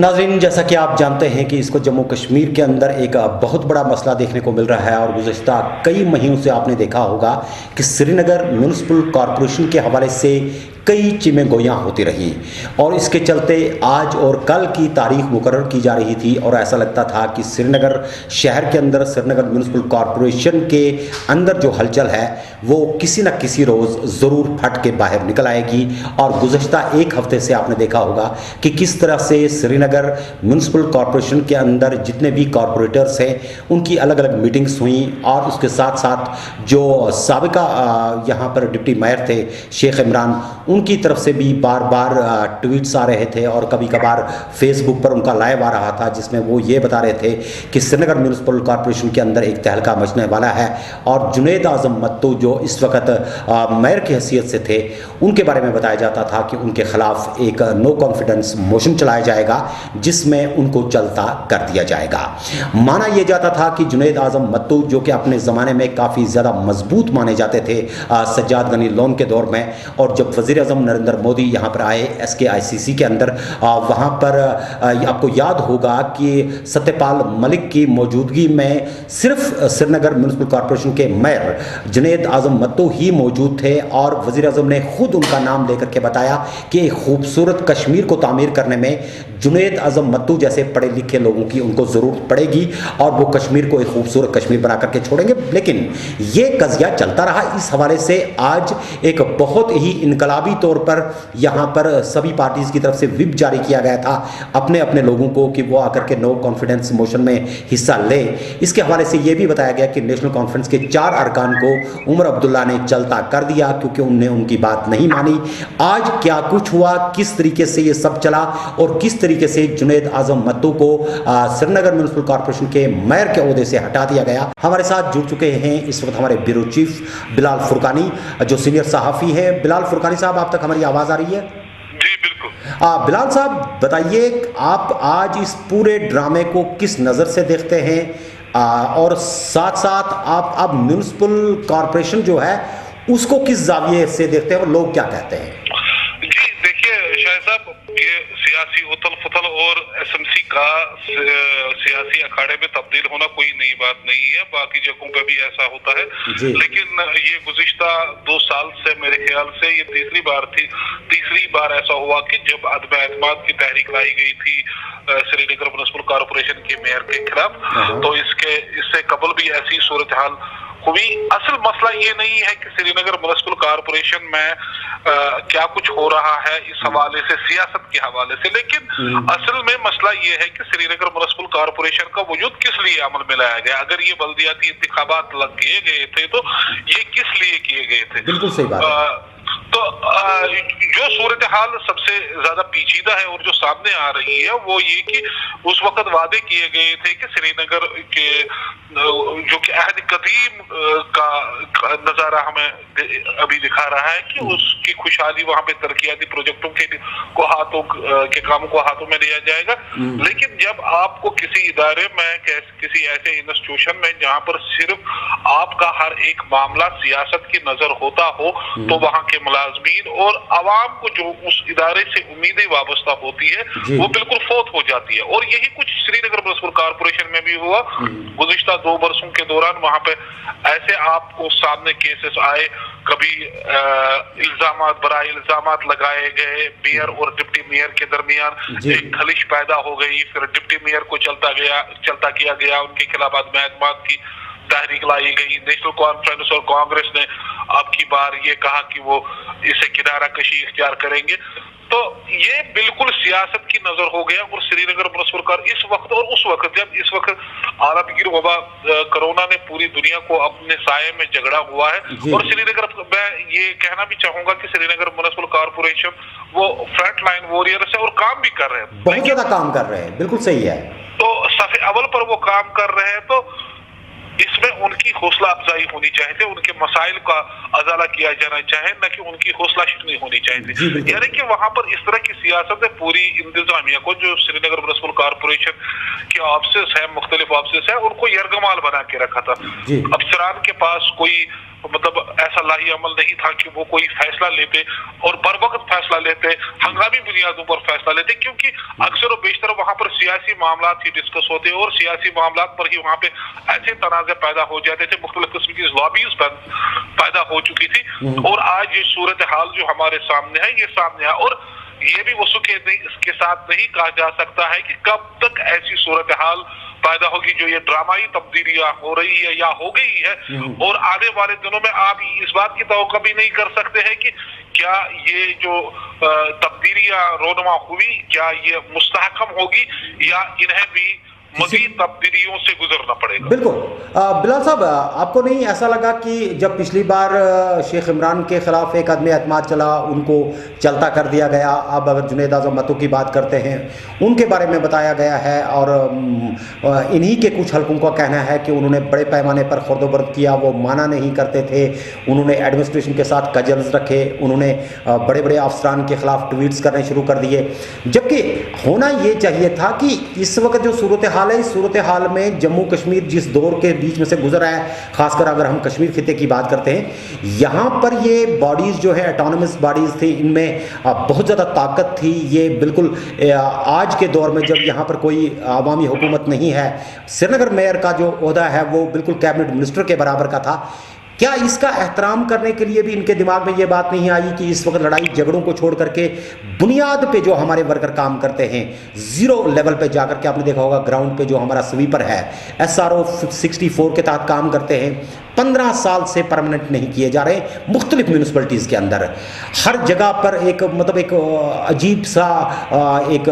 नाज़रीन, जैसा कि आप जानते हैं कि इसको जम्मू कश्मीर के अंदर एक बहुत बड़ा मसला देखने को मिल रहा है और गुज़श्ता कई महीनों से आपने देखा होगा कि श्रीनगर म्यूनिसिपल कॉरपोरेशन के हवाले से कई चिमें गोयां होती रहीं और इसके चलते आज और कल की तारीख मुकर्रर की जा रही थी और ऐसा लगता था कि श्रीनगर शहर के अंदर श्रीनगर म्यूनिसिपल कॉरपोरेशन के अंदर जो हलचल है वो किसी न किसी रोज़ ज़रूर फट के बाहर निकल आएगी। और गुज़श्ता एक हफ्ते से आपने देखा होगा कि किस तरह से श्रीनगर म्यूनिसिपल कॉरपोरेशन के अंदर जितने भी कॉरपोरेटर्स हैं उनकी अलग अलग मीटिंग्स हुई और उसके साथ साथ जो साबिका यहाँ पर डिप्टी मेयर थे शेख इमरान, उनकी तरफ से भी बार बार ट्वीट्स आ रहे थे और कभी कभार फेसबुक पर उनका लाइव आ रहा था जिसमें वो ये बता रहे थे कि श्रीनगर म्यूनिसिपल कॉरपोरेशन के अंदर एक तहलका मचने वाला है। और जुनैद आज़म मत्तू जो इस वक्त मेयर की हैसियत से थे उनके बारे में बताया जाता था कि उनके खिलाफ एक नो कॉन्फिडेंस मोशन चलाया जाएगा जिसमें उनको चलता कर दिया जाएगा। माना यह जाता था कि जुनैद आज़म मत्तू जो कि अपने ज़माने में काफ़ी ज़्यादा मजबूत माने जाते थे सज्जाद गनी लोन के दौर में, और जब वज़ीर आज़म नरेंद्र मोदी यहाँ पर आए SKICC के अंदर, वहाँ पर आपको याद होगा कि सत्यपाल मलिक की मौजूदगी में सिर्फ श्रीनगर म्यूनिसिपल कॉरपोरेशन के मेयर जुनैद आज़म मत्तू ही मौजूद थे और वज़ीर आज़म ने खुद उनका नाम लेकर के बताया कि खूबसूरत कश्मीर को तामीर करने में जुनैद आज़म मत्तू जैसे पढ़े लिखे लोगों की उनको ज़रूरत पड़ेगी और वो कश्मीर को एक खूबसूरत कश्मीर बना करके छोड़ेंगे। लेकिन ये कज़िया चलता रहा। इस हवाले से आज एक बहुत ही इनकलाबी तौर पर यहाँ पर सभी पार्टीज़ की तरफ से व्हिप जारी किया गया था अपने अपने लोगों को कि वो आकर के नो कॉन्फिडेंस मोशन में हिस्सा ले। इसके हवाले से ये भी बताया गया कि नेशनल कॉन्फ्रेंस के 4 अरकान को उमर अब्दुल्ला ने चलता कर दिया क्योंकि उनने उनकी बात नहीं मानी। आज क्या कुछ हुआ, किस तरीके से ये सब चला और किस तरीके से जुनैद आज़म मत्तू को श्रीनगर म्यूनिसिपल कॉरपोरेशन के मेयर के ओहदे से हटा दिया गया। हमारे साथ जुड़ चुके हैं इस वक्त हमारे ब्यूरो चीफ बिलाल फुरकानी जो सीनियर सहाफ़ी है। बिलाल फुरकानी साहब, आप तक हमारी आवाज़ आ रही है? जी बिल्कुल। बिलाल साहब बताइए, आप आज इस पूरे ड्रामे को किस नज़र से देखते हैं और साथ साथ आप अब म्यूनिसिपल कॉरपोरेशन जो है उसको किस जाविये से देखते हैं और लोग क्या कहते हैं? जी देखिए शाहिद साहब, ये सियासी उथल फुथल और SMC का सियासी अखाड़े में तब्दील होना कोई नई बात नहीं है, बाकी जगहों पे भी ऐसा होता है। लेकिन ये गुज़िश्ता 2 साल से मेरे ख्याल से ये तीसरी बार ऐसा हुआ कि जब अदम एतमाद की तहरीक लाई गई थी श्रीनगर म्यूनिसिपल कॉरपोरेशन के मेयर के खिलाफ, तो इससे कबल भी ऐसी सूरत हाल हुई। असल मसला ये नहीं है कि श्रीनगर म्यूनिसिपल कॉरपोरेशन में क्या कुछ हो रहा है इस हवाले से, सियासत के हवाले से, लेकिन असल में मसला ये है कि श्रीनगर म्यूनिसिपल कॉरपोरेशन का वजूद किस लिए अमल में लाया गया। अगर ये बल्दियाती इंतखाबात लग किए गए थे तो ये किस लिए किए गए थे? बिल्कुल सही बात। तो जो सूरत हाल सबसे ज्यादा पेचीदा है और जो सामने आ रही है वो ये कि उस वक्त वादे किए गए थे कि श्रीनगर के जो कि अहद कदीम का नजारा हमें अभी दिखा रहा है कि उसकी खुशहाली वहां पे तरक्याती प्रोजेक्टों के कामों को हाथों में लिया जाएगा। लेकिन जब आपको किसी इदारे में किसी ऐसे इंस्टीट्यूशन में जहां पर सिर्फ आपका हर एक मामला सियासत की नजर होता हो तो वहां के मुलाजमीन और आवाम को जो उस इदारे से उम्मीदें वाबस्ता होती है वो बिल्कुल फौत हो जाती है। और यही कुछ श्रीनगर म्यूनिसिपल कॉरपोरेशन में भी हुआ। गुज़िश्ता 2 बरसों के दौरान वहां पे ऐसे आपको सामने केसेस आए, कभी बराए इल्जामात लगाए गए मेयर और डिप्टी मेयर के दरमियान एक खलिश पैदा हो गई, फिर डिप्टी मेयर को चलता किया गया, उनके खिलाफ अदम एतमाद की तहरीक लाई गई। नेशनल कॉन्फ्रेंस और कांग्रेस ने अब की बार ये कहा कि वो इसे किनारा कशी इख्तियार करेंगे। तो ये बिल्कुल सियासत की नजर हो गया। और श्रीनगर म्यूनिसिपल कॉर इस वक्त और उस वक्त, जब इस वक्त आलमगीर वबा कोरोना ने पूरी दुनिया को अपने साये में झगड़ा हुआ है, और श्रीनगर, मैं ये कहना भी चाहूंगा कि श्रीनगर म्यूनिसिपल कॉरपोरेशन वो फ्रंट लाइन वॉरियर है और काम भी कर रहे हैं, बहुत ज्यादा काम कर रहे हैं। बिल्कुल सही है। तो सफ़े अव्वल पर वो काम कर रहे हैं। तो इसमें उनकी हौसला अफजाई होनी चाहिए, उनके मसाइल का अजाला किया जाना चाहिए, न कि उनकी हौसला शिकनी होनी चाहिए। यानी कि वहां पर इस तरह की सियासत है पूरी इंतजामिया को, जो श्रीनगर म्युनिसिपल कॉर्पोरेशन के ऑफिस है, मुख्तलिफ ऑफिस है, उनको यरगमाल बना के रखा था। अफसरान के पास कोई मतलब ऐसा लाही अमल नहीं था कि वो कोई फैसला लेते और बर वक्त फैसला लेते, हंगामी बुनियादों पर फैसला लेते, क्योंकि अक्सर और बेशतर वहां पर सियासी मामला ही डिस्कस होते और सियासी मामला पर ही वहां पे ऐसे तनाज़े पैदा हो जाते थे, मुख्तलिफ किस्म की लॉबीज पैदा हो चुकी थी। और आज ये सूरत हाल जो हमारे सामने है, ये सामने है, और ये भी वसू के इसके साथ नहीं कहा जा सकता है कि कब तक ऐसी सूरत हाल पैदा होगी जो ये ड्रामाई तब्दीलियां हो रही है या हो गई है, और आने वाले दिनों में आप इस बात की तवक्को भी नहीं कर सकते हैं कि क्या ये जो तब्दीलियां रोनमा हुई, क्या ये मुस्तहकम होगी या इन्हें भी मज़ीद तब्दीलियों से गुजरना पड़ेगा। बिल्कुल। बिलाल साहब, आपको नहीं ऐसा लगा कि जब पिछली बार शेख इमरान के खिलाफ एक अदम एतमाद चला, उनको चलता कर दिया गया, अब अगर जुनैद आज़म भुट्टो की बात करते हैं, उनके बारे में बताया गया है और इन्हीं के कुछ हलकों का कहना है कि उन्होंने बड़े पैमाने पर खुर्दोबर्द किया, वो माना नहीं करते थे, उन्होंने एडमिनिस्ट्रेशन के साथ कजल्स रखे, उन्होंने बड़े बड़े अफसरान के खिलाफ ट्वीट्स करने शुरू कर दिए, जबकि होना ये चाहिए था कि इस वक्त जो सूरत हाल है, इस सूरत हाल में जम्मू कश्मीर जिस दौर के बीच में से गुजरा है, खासकर अगर हम कश्मीर खिते की बात करते हैं, यहाँ पर ये बॉडीज़ जो है ऑटोनमस बॉडीज़ थी, इनमें बहुत ज़्यादा ताकत थी। ये बिल्कुल आज के दौर में जब यहाँ पर कोई अवामी हुकूमत नहीं है, श्रीनगर मेयर का जो ओहदा है वो बिल्कुल कैबिनेट मिनिस्टर के बराबर का था। क्या इसका एहतराम करने के लिए भी इनके दिमाग में ये बात नहीं आई कि इस वक्त लड़ाई झगड़ों को छोड़ करके बुनियाद पे जो हमारे वर्कर काम करते हैं, ज़ीरो लेवल पे जाकर के, आपने देखा होगा ग्राउंड पे जो हमारा स्वीपर है, SRO 64 के तहत काम करते हैं, 15 साल से परमानेंट नहीं किए जा रहे, मुख्तलिफ म्यूनसिपलिटीज़ के अंदर हर जगह पर एक मतलब एक अजीब सा एक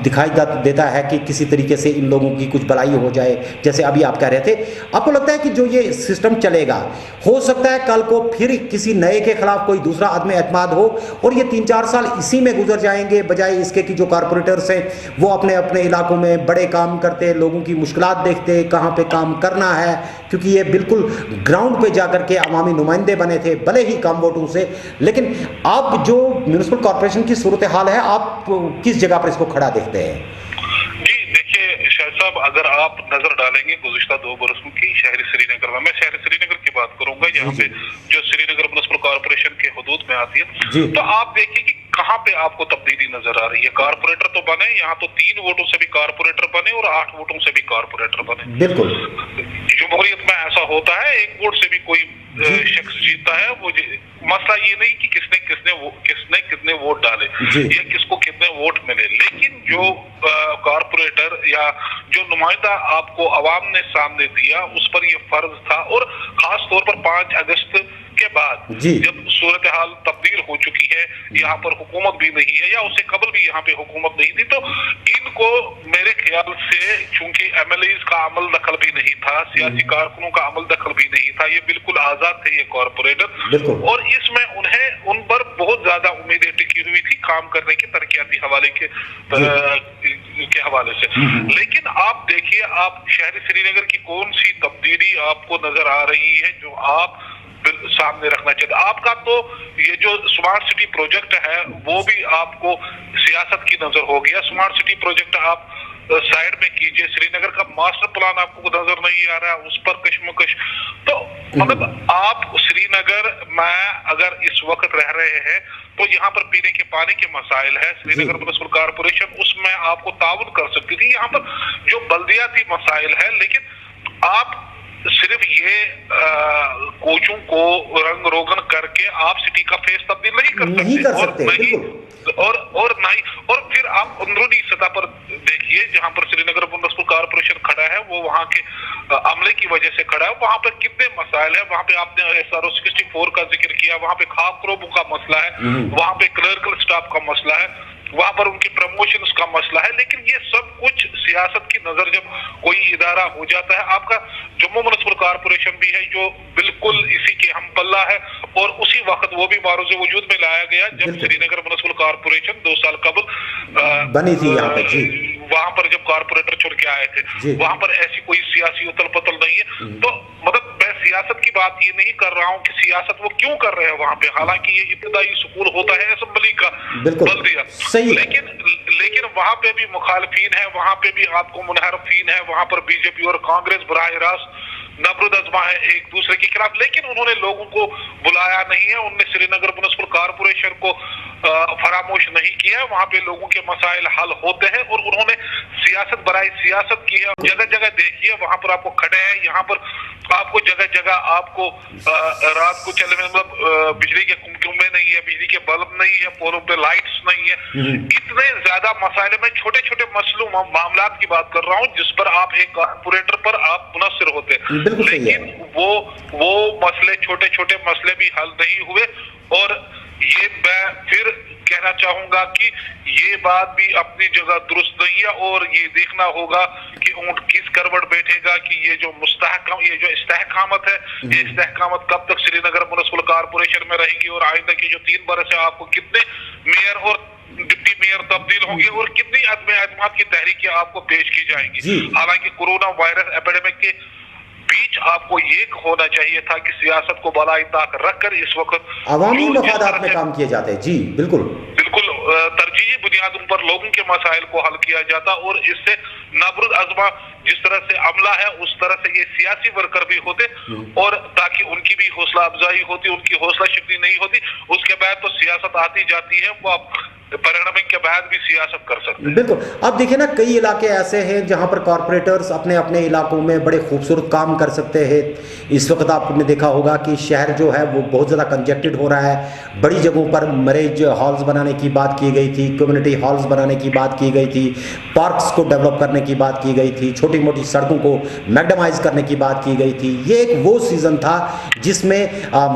दिखाई देता है कि किसी तरीके से इन लोगों की कुछ भलाई हो जाए, जैसे अभी आप कह रहे थे। आपको लगता है कि जो ये सिस्टम चलेगा, हो सकता है कल को फिर किसी नए के खिलाफ कोई दूसरा आदमी एतमाद हो और ये 3-4 साल इसी में गुजर जाएंगे, बजाय इसके कि जो कारपोरेटर्स हैं वो अपने अपने इलाकों में बड़े काम करते, लोगों की मुश्किलात देखते, कहाँ पे काम करना है, क्योंकि ये बिल्कुल ग्राउंड पे जाकर के अवामी नुमाइंदे बने थे, भले ही कम वोटों से। लेकिन अब जो म्युनिसिपल कॉर्पोरेशन की सूरत हाल है, आप किस जगह पर इसको खड़ा देखते हैं? जी देखिए शाहिद साहब, अगर आप नजर डालेंगे गुज़िश्ता 2 बरसों की शहरी श्रीनगर में, मैं शहरी श्रीनगर की बात करूंगा, यहाँ पे जो श्रीनगर म्युनिसिपल कॉर्पोरेशन के हुदूद में आती है, तो आप देखिए कि कहाँ पे आपको तब्दीली नजर आ रही है। कारपोरेटर तो बने, यहाँ तो 3 वोटों से भी कारपोरेटर बने और 8 वोटों से भी कारपोरेटर बने। बिल्कुल जमहूरियत में ऐसा होता है, 1 वोट से भी कोई शख्स जीतता है। वो मसला ये नहीं कि किसने कितने वोट डाले या किसको कितने वोट मिले, लेकिन जो कारपोरेटर या जो नुमाइंदा आपको अवाम ने सामने दिया, उस पर यह फर्ज था। और खास तौर पर 5 अगस्त के बाद जब सूरत हाल तब्दील हो चुकी है, यहाँ पर हुकूमत भी नहीं है या उससे कबल भी यहाँ पे हुकूमत नहीं थी, तो इनको मेरे ख्याल से चूंकि MLAs का अमल दखल भी नहीं था, सियासी कारकुनों का अमल दखल भी नहीं था, ये बिल्कुल आजाद थे ये कारपोरेटर, और इसमें उन पर बहुत ज्यादा उम्मीदें टिकी हुई थी काम करने के तरक्याती हवाले के हवाले से। लेकिन आप देखिए, आप शहरी श्रीनगर की कौन सी तब्दीली आपको नजर आ रही है जो आप सामने रखना चाहिए? आपका तो ये जो स्मार्ट सिटी प्रोजेक्ट है वो भी आपको सियासत की नजर हो गया। स्मार्ट सिटी प्रोजेक्ट आप साइड में कीजिए, श्रीनगर का मास्टर प्लान आपको नजर नहीं आ रहा है, उस पर कशमकश। तो मतलब आप श्रीनगर में अगर इस वक्त रह रहे हैं तो यहाँ पर पीने के पानी के मसाइल है, श्रीनगर म्युनिसिपल कॉर्पोरेशन उसमें आपको ताउन कर सकती थी। यहाँ पर जो बल्दियाती मसाइल है, लेकिन आप सिर्फ ये कोचों को रंग रोगन करके आप सिटी का फेस तब्दील नहीं कर सकते। और फिर आप अंदरूनी सतह पर देखिए, जहां पर श्रीनगर म्युनिसिपल कॉर्पोरेशन खड़ा है वो वहां के अमले की वजह से खड़ा है, वहां पर कितने मसाइल है। वहां पे आपने SRO 64 का जिक्र किया, वहां पे खाकरोबू का मसला है, वहां पे क्लर्कल स्टाफ का मसला है, वहां पर उनके प्रमोशंस का मसला है। लेकिन ये सब कुछ सियासत की नजर जब कोई इदारा हो जाता है, आपका जम्मू म्युनिसिपल कॉर्पोरेशन भी है जो बिल्कुल इसी के हम पल्ला है, और उसी वक्त वो भी मारूज़े वजूद में लाया गया जब श्रीनगर म्युनिसिपल कॉर्पोरेशन 2 साल कबल बनी थी यहाँ पे। वहां पर जब कारपोरेटर चुन के आए थे वहां पर ऐसी कोई सियासी उथल पुथल नहीं है। तो मतलब मैं सियासत की बात ये नहीं कर रहा हूँ कि सियासत वो क्यों कर रहे हैं वहां पे, हालांकि ये इब्तदाई सुकून होता है असेंबली का, बल्दिया, लेकिन वहां पे भी मुखालफीन है, वहां पे भी आपको मुनहरफीन है, वहां पर बीजेपी और कांग्रेस बराह रास्त नबरुद अजमा है एक दूसरे के खिलाफ, लेकिन उन्होंने लोगों को बुलाया नहीं है, उन्होंने श्रीनगर म्युनिसिपल कॉर्पोरेशन को फरामोश नहीं किया है। वहां पे लोगों के मसाइल हल होते हैं और उन्होंने सियासत बराए सियासत की है। जगह जगह देखिए, वहां पर आपको खड़े हैं, यहाँ पर आपको जगह जगह आपको रात को चलने में मतलब बिजली के कुमकुमे नहीं है, बिजली के बल्ब नहीं है, पोलों पे लाइट्स नहीं है, इतने ज्यादा मसाइल। मैं छोटे छोटे मसलों मामला की बात कर रहा हूँ जिस पर आप एक कारपोरेटर पर आप मुनस्सिर होते हैं, लेकिन वो मसले, छोटे छोटे मसले भी हल नहीं हुए। और ये मैं फिर कहना चाहूंगा कि ये बात भी अपनी जगह दुरुस्त नहीं है और ये देखना होगा कि ऊंट किस करवट बैठेगा, कि ये जो इस्तेहकामत है, ये इस्तेहकामत कब तक श्रीनगर म्युनिसिपल कॉर्पोरेशन में रहेगी और आइंदा के जो 3 बरस है आपको कितने मेयर और डिप्टी मेयर तब्दील होंगे और कितनी अदम-ए-एतमाद की तहरीकें आपको पेश की जाएंगी। हालांकि कोरोना वायरस एपिडेमिक के बीच आपको ये होना चाहिए था कि सियासत को बलाई ताक रखकर इस वक्त अवामी मफादात में काम किए जाते हैं। जी बिल्कुल तरजीही बुनियादों पर लोगों के मसाइल को हल किया जाता और इससे नबरुद अजमा जिस तरह से अमला है उस तरह से ये सियासी वर्कर भी होते और ताकि उनकी भी हौसला अफजाई होती, उनकी हौसला शक्ति नहीं होती। उसके बाद तो सियासत आती जाती है, वो आप परिणाम के बाद भी सियासत कर सकते हैं। बिल्कुल। अब देखिए ना, कई इलाके ऐसे हैं जहां पर कॉर्पोरेटर्स अपने अपने इलाकों में बड़े खूबसूरत काम कर सकते हैं। इस वक्त आपने देखा होगा कि शहर जो है वो बहुत ज़्यादा कंजेक्टेड हो रहा है। बड़ी जगहों पर मैरिज हॉल्स बनाने की बात की गई थी, कम्युनिटी हॉल्स बनाने की बात की गई थी, पार्क्स को डेवलप करने की बात की गई थी, छोटी मोटी सड़कों को मैग्डमाइज करने की बात की गई थी। ये एक वो सीज़न था जिसमें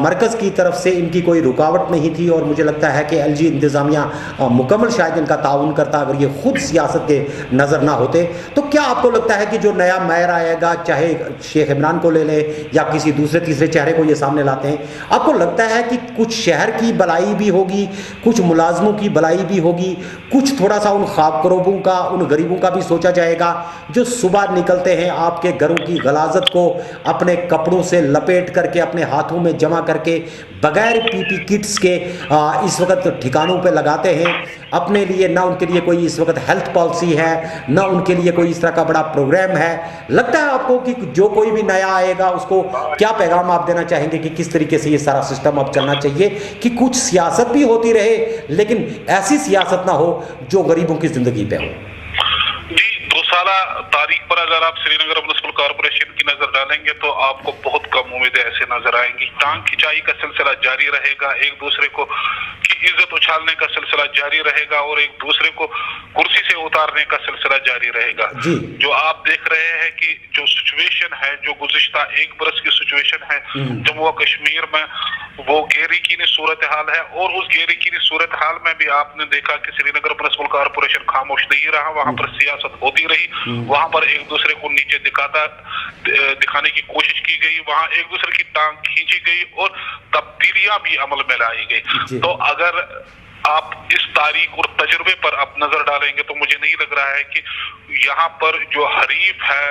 मरकज़ की तरफ से इनकी कोई रुकावट नहीं थी और मुझे लगता है कि एलजी इंतज़ामिया मुकम्मल शायद इनका ताउन करता अगर ये खुद सियासत के नज़र ना होते। तो क्या आपको लगता है कि जो नया मेयर आएगा, चाहे शेख इमरान को ले ले या किसी दूसरे तीसरे चेहरे को ये सामने लाते हैं, आपको लगता है कि कुछ शहर की भलाई भी होगी, कुछ मुलाजमों की भलाई भी होगी, कुछ थोड़ा सा उन ख्वाबकरोबों का, उन गरीबों का भी सोचा जाएगा जो सुबह निकलते हैं आपके घरों की गलाजत को अपने कपड़ों से लपेट करके अपने हाथों में जमा करके बगैर पीपी किट्स के इस वक्त ठिकानों पे लगाते हैं अपने लिए? ना उनके लिए कोई इस वक्त हेल्थ पॉलिसी है, ना उनके लिए कोई इस तरह का बड़ा प्रोग्राम है। लगता है आपको कि जो कोई भी नया आएगा उसको क्या पैगाम आप देना चाहेंगे कि किस तरीके से ये सारा सिस्टम अब चलना चाहिए कि कुछ सियासत भी होती रहे लेकिन ऐसी सियासत ना हो जो गरीबों की जिंदगी पे हो? जी, 2 साला तारीख पर अगर आप श्रीनगर म्युनिसिपल कॉर्पोरेशन की नजर डालेंगे तो आपको बहुत कम उम्मीदें ऐसे नजर आएंगी। टांग खिंचाई का सिलसिला जारी रहेगा, एक दूसरे को की इज्जत उछालने का सिलसिला जारी रहेगा और एक दूसरे को कुर्सी से उतारने का सिलसिला जारी रहेगा। जो आप देख रहे हैं कि जो सिचुएशन है, जो गुज़िश्ता 1 बरस की सिचुएशन है जम्मू व कश्मीर में, वो गैर-यकीनी सूरत हाल है और उस गैर-यकीनी सूरत हाल में भी आपने देखा कि श्रीनगर म्युनिसिपल कॉर्पोरेशन खामोश नहीं रहा, वहां पर सियासत होती रही, वहां पर एक दूसरे को नीचे दिखाने की कोशिश की गई, वहां एक दूसरे की टांग खींची गई और तब्दीलियां भी अमल में लाई गई। तो अगर आप इस तारीख और तजुर्बे पर आप नजर डालेंगे तो मुझे नहीं लग रहा है कि यहाँ पर जो हरीफ है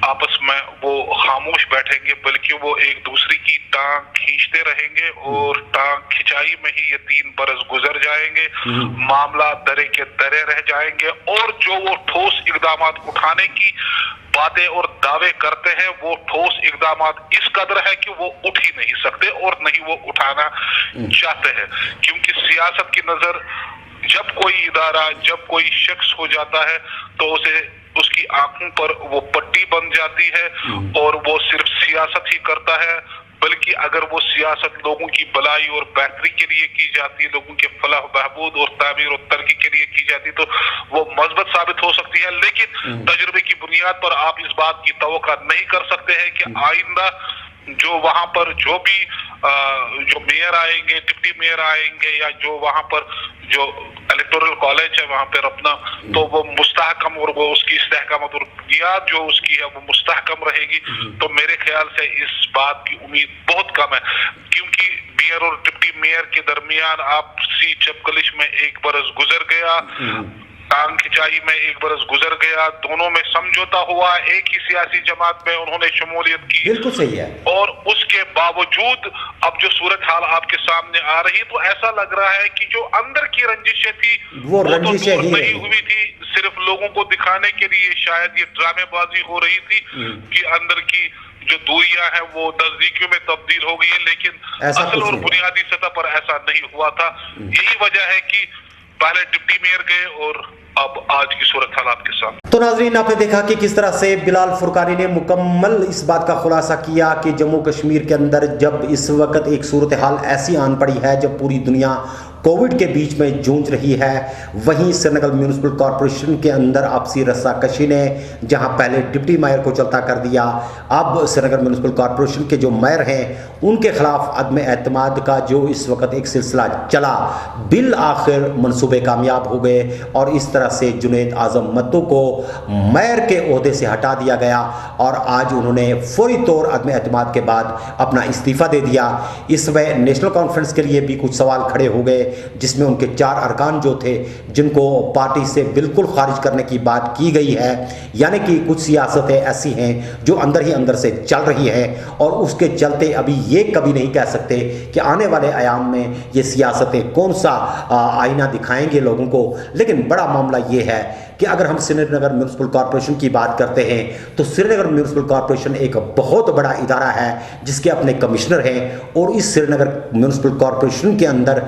आपस में वो खामोश बैठेंगे, बल्कि वो एक दूसरे की टांग खींचते रहेंगे और टांग खिंचाई में ही ये 3 बरस गुजर जाएंगे, मामला दरे के दरे रह जाएंगे और जो वो ठोस इकदाम उठाने की बातें और दावे करते हैं वो ठोस इकदाम इस कदर है कि वो उठ ही नहीं सकते और नहीं वो उठाना चाहते हैं, क्योंकि सियासत की नजर जब कोई इदारा, जब कोई शख्स हो जाता है तो उसे उसकी आंखों पर वो पट्टी बन जाती है और वो सिर्फ सियासत ही करता है, बल्कि अगर वो सियासत लोगों की भलाई और बेहतरी के लिए की जाती, लोगों के फलाह बहबूद और तामीर और तरक्की के लिए की जाती तो वो मजबूत साबित हो सकती है। लेकिन तजुर्बे की बुनियाद पर आप इस बात की तवक्का नहीं कर सकते हैं कि आइंदा जो वहां पर जो भी जो मेयर आएंगे, डिप्टी मेयर आएंगे या जो वहां पर जो इलेक्टोरल कॉलेज है वहां पर अपना, तो वो मुस्तहकम और वो उसकी इस्तेहकामत और बुनियाद जो उसकी है वो मुस्तहकम रहेगी। तो मेरे ख्याल से इस बात की उम्मीद बहुत कम है, क्योंकि मेयर और डिप्टी मेयर के दरमियान आपसी चपकलिश में 1 बरस गुजर गया। टांग खिंचाई में 1 बरस गुजर गया, दोनों में समझौता हुआ, एक ही सियासी जमात में उन्होंने शमूलियत की। बिल्कुल सही है। और उसके बावजूद अब जो सूरत हाल आपके सामने आ रही है, तो ऐसा लग रहा है कि जो अंदर की रंजिशें थी वो तो रंजिशें दूर ही नहीं रही। हुई थी, सिर्फ लोगों को दिखाने के लिए शायद ये ड्रामेबाजी हो रही थी कि अंदर की जो दूरियां हैं वो नजदीकियों में तब्दील हो गई है, लेकिन ऐसा असल कुछ और नहीं। बुनियादी सतह पर ऐसा नहीं हुआ था। यही वजह है कि पहले डिप्टी मेयर गए और अब आज की सूरत हाल आपके सामने। तो नाजरीन, आपने देखा कि किस तरह से बिलाल फुरकानी ने मुकम्मल इस बात का खुलासा किया कि जम्मू कश्मीर के अंदर जब इस वक्त एक सूरत हाल ऐसी आन पड़ी है, जब पूरी दुनिया कोविड के बीच में जूझ रही है, वहीं श्रीनगर म्यूनिसिपल कॉरपोरेशन के अंदर आपसी रस्साकशी ने जहां पहले डिप्टी मेयर को चलता कर दिया, अब श्रीनगर म्यूनिसिपल कॉरपोरेशन के जो मेयर हैं उनके खिलाफ अदम एतमाद का जो इस वक्त एक सिलसिला चला, बिल आखिर मनसूबे कामयाब हो गए और इस तरह से जुनैद आजम मत्तू को मेयर के ओहदे से हटा दिया गया और आज उन्होंने फौरी तौर अदम एतमाद के बाद अपना इस्तीफा दे दिया। इसमें नेशनल कॉन्फ्रेंस के लिए भी कुछ सवाल खड़े हो गए, जिसमें उनके 4 अरकान जो थे जिनको पार्टी से बिल्कुल खारिज करने की बात की गई है, यानी कि कुछ सियासतें ऐसी हैं जो अंदर ही अंदर से चल रही हैं और उसके चलते अभी ये कभी नहीं कह सकते कि आने वाले आयाम में ये सियासतें कौन सा आईना दिखाएंगे लोगों को। लेकिन बड़ा मामला ये है कि अगर हम श्रीनगर म्यूनिसिपल कॉरपोरेशन की बात करते हैं तो श्रीनगर म्यूनिसिपल कॉरपोरेशन एक बहुत बड़ा इदारा है जिसके अपने कमिश्नर हैं और इस श्रीनगर म्यूनिसिपल कॉरपोरेशन के अंदर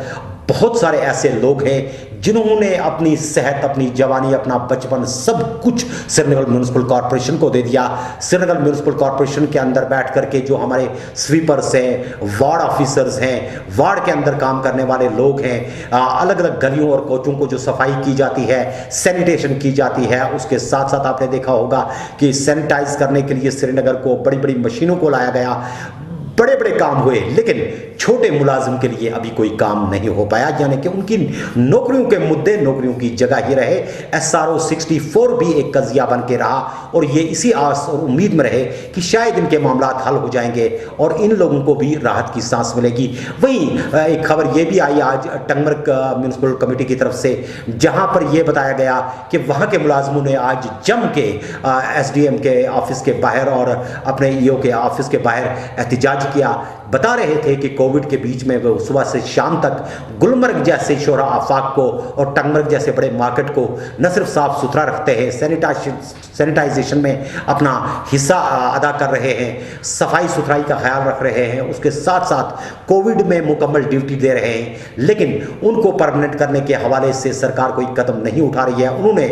बहुत सारे ऐसे लोग हैं जिन्होंने अपनी सेहत, अपनी जवानी, अपना बचपन सब कुछ श्रीनगर म्यूनिसिपल कॉरपोरेशन को दे दिया। श्रीनगर म्यूनिसिपल कॉरपोरेशन के अंदर बैठ करके जो हमारे स्वीपर्स हैं, वार्ड ऑफिसर्स हैं, वार्ड के अंदर काम करने वाले लोग हैं, अलग अलग गलियों और कोचों को जो सफाई की जाती है, सैनिटेशन की जाती है, उसके साथ साथ आपने देखा होगा कि सैनिटाइज करने के लिए श्रीनगर को बड़ी बड़ी मशीनों को लाया गया, बड़े बड़े काम हुए, लेकिन छोटे मुलाजिम के लिए अभी कोई काम नहीं हो पाया, यानी कि उनकी नौकरियों के मुद्दे नौकरियों की जगह ही रहे। SRO 64 भी एक कजिया बन के रहा और ये इसी आस और उम्मीद में रहे कि शायद इनके मामला हल हो जाएंगे और इन लोगों को भी राहत की सांस मिलेगी। वहीं एक खबर ये भी आई आज टंगमर्ग म्यूनिसिपल कमेटी की तरफ से, जहां पर यह बताया गया कि वहां के मुलाजिमों ने आज जम के SDM के ऑफिस के बाहर और अपने EO के ऑफिस के बाहर एहतजाज किया। बता रहे थे कि कोविड के बीच में वो सुबह से शाम तक गुलमर्ग जैसे शोरा आफाक को और टंगमर्ग जैसे बड़े मार्केट को न सिर्फ साफ सुथरा रखते हैं, सैनिटाइजेशन में अपना हिस्सा अदा कर रहे हैं, सफाई सुथराई का ख्याल रख रहे हैं, उसके साथ साथ कोविड में मुकम्मल ड्यूटी दे रहे हैं, लेकिन उनको परमानेंट करने के हवाले से सरकार कोई कदम नहीं उठा रही है। उन्होंने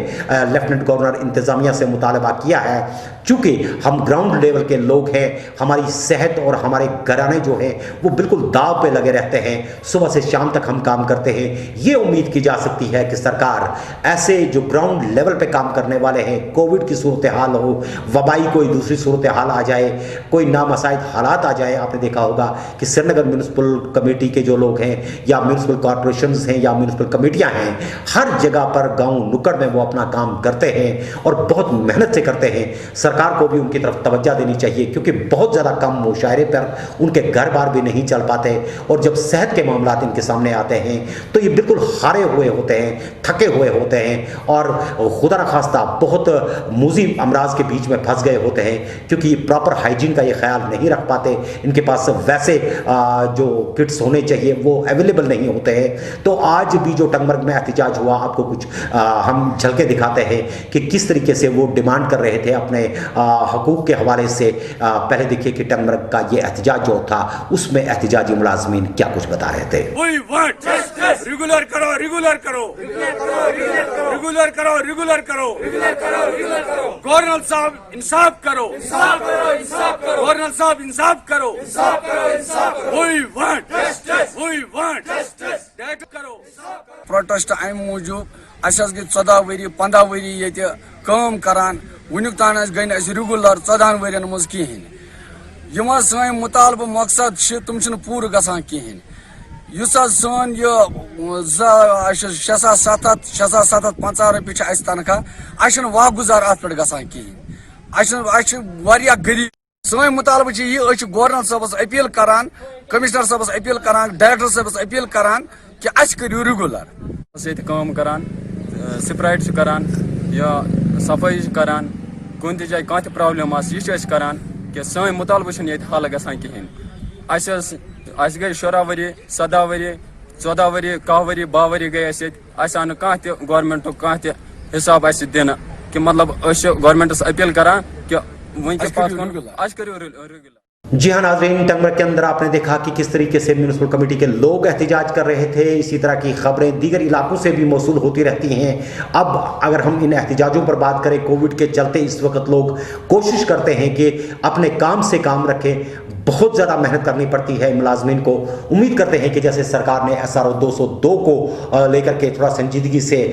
लेफ्टिनेंट गवर्नर इंतजामिया से मुतालबा किया है, चूंकि हम ग्राउंड लेवल के लोग हैं, हमारी सेहत और हमारे घराने जो हैं वो बिल्कुल दाव पे लगे रहते हैं, सुबह से शाम तक हम काम करते हैं। ये उम्मीद की जा सकती है कि सरकार ऐसे जो ग्राउंड लेवल पे काम करने वाले हैं, कोविड की सूरत हाल हो, वबाई कोई दूसरी सूरत हाल आ जाए, कोई नामसाइद हालात आ जाए, आपने देखा होगा कि श्रीनगर म्यूनिसिपल कमेटी के जो लोग हैं या म्यूनिसिपल कॉरपोरेशन हैं या म्यूनिसिपल कमेटियां हैं, हर जगह पर गाँव नुक्कड़ में वो अपना काम करते हैं और बहुत मेहनत से करते हैं। सरकार को भी उनकी तरफ तवज्जो देनी चाहिए, क्योंकि बहुत ज़्यादा कम मुशायरे पर उनके घर बार भी नहीं चल पाते और जब सेहत के मामला इनके सामने आते हैं तो ये बिल्कुल हारे हुए होते हैं, थके हुए होते हैं और खुदा न खास्ता बहुत मूजी अमराज के बीच में फंस गए होते हैं, क्योंकि ये प्रॉपर हाइजीन का ये ख्याल नहीं रख पाते। इनके पास वैसे जो किट्स होने चाहिए वो अवेलेबल नहीं होते हैं। तो आज भी जो टंगमर्ग में एहतजाज हुआ, आपको कुछ हम झलके दिखाते हैं कि किस तरीके से वो डिमांड कर रहे थे अपने हकूक के हवाले से। पहले देखिए कि टंगमर्ग का ये एहतजाज जो था उसमें एहतजाजी मुलाजमीन क्या कुछ बता रहे थे। रेगुलर करो, रेगुलर करो, रेगुलर करो, रेगुलर करो, गवर्नर साहब इंसाफ करो, गवर्नर साहब इंसाफ करो, प्रोटेस्ट अमि मूजूब गई 14 वरी 15 वरी ये काम करान, वुनिक तान गई रेगुलर 14 वरियन मज कहें। यम सन मुतालब मकसद तुम पूर गसान कहें। सन यह 6,750 रुपये तनख्वाह वाह गुजार अत पे गसान कहें। गरीब सन मुतालब यह गवर्नर साहबस अपील करान, कमिश्नर साहबस अपील करान, डायरेक्टर साहबस अपील करान कि करो रेगुलर काम करान سپرائٹ کران یا صفائی کران کن تہ جائے کانٛہہ تہِ پرابلم آس یہ کران کہ سٲنۍ مطالبہٕ چھِنہٕ ییٚتہِ حل گژھان کِہیٖنۍ اَسہِ گٔے 16 ؤری 17 ؤری 14 ؤری 10 ؤری 12 ؤری گٔے اَسہِ ییٚتہِ اَسہِ آو نہٕ کانٛہہ تہِ گورمنٹُک کانٛہہ تہِ حِساب اَسہِ دِنہٕ کہ مطلب أسۍ چھِ گورمنٹس اپیل کران کہ وٕنکٮ۪س پتھ کُن اَسہِ کٔرِو ریگولر. جی ہاں ناظرین، ٹنگمرگ کے اندر آپ نے دیکھا کہ کس طریقے سے میونسپل کمیٹی کے لوگ احتجاج کر رہے تھے. اسی طرح کی خبریں دیگر علاقوں سے بھی موصول ہوتی رہتی ہیں. اب اگر ہم ان احتجاجوں پر بات کریں، کووڈ کے چلتے اس وقت لوگ کوشش کرتے ہیں کہ اپنے کام سے کام رکھیں. بہت زیادہ محنت کرنی پڑتی ہے ملازمین کو. امید کرتے ہیں کہ جیسے سرکار نے SRO 202 کو لے کر کے تھوڑا سنجیدگی سے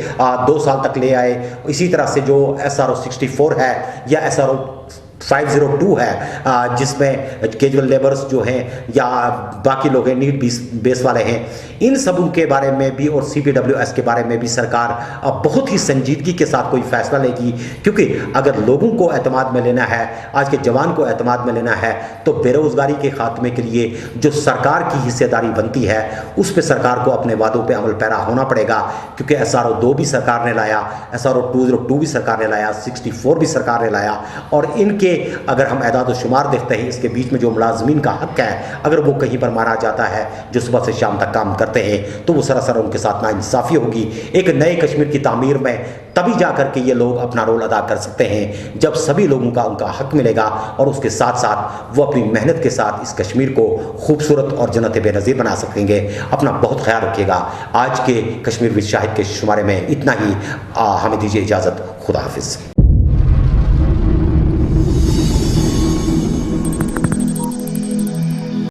2 سال تک لے آئے، اسی طرح سے جو SRO 64 ہے یا SRO 502 ہے جس میں کیجول لیبرز جو ہیں یا باقی لوگ ہیں نیڈ بیس والے ہیں، ان سب کے بارے میں بھی اور CPWS کے بارے میں بھی سرکار بہت ہی سنجیدگی کے ساتھ کوئی فیصلہ لے گی. کیونکہ اگر لوگوں کو اعتماد میں لینا ہے، آج کے جوان کو اعتماد میں لینا ہے، تو بے روزگاری کے خاتمے کے لیے جو سرکار کی حصہ داری بنتی ہے اس پہ سرکار کو اپنے وعدوں پہ عمل پیرا ہونا پڑے گا. کیونکہ SRO 2 بھی سرکار نے لایا، SRO 202 بھی سرکار نے لایا، 64 بھی سرکار نے لایا، اور ان کے اگر ہم اعداد و شمار دیکھتے ہیں اس کے بیچ میں جو ملازمین کا حق ہے اگر وہ کہیں پر مارا جاتا ہے جو صبح سے شام تک کام کرتے ہیں تو وہ سراسر ان کے ساتھ ناانصافی ہوگی. ایک نئے کشمیر کی تعمیر میں تبھی جا کر کے یہ لوگ اپنا رول ادا کر سکتے ہیں جب سبھی لوگوں کا ان کا حق ملے گا اور اس کے ساتھ ساتھ وہ اپنی محنت کے ساتھ اس کشمیر کو خوبصورت اور جنت بے نظیر بنا سکیں گے. اپنا بہت خیال رکھیے گا. آج کے کشمیر وتھ شاہد کے شمارے میں اتنا ہی. ہمیں دیجیے اجازت. خدا حافظ.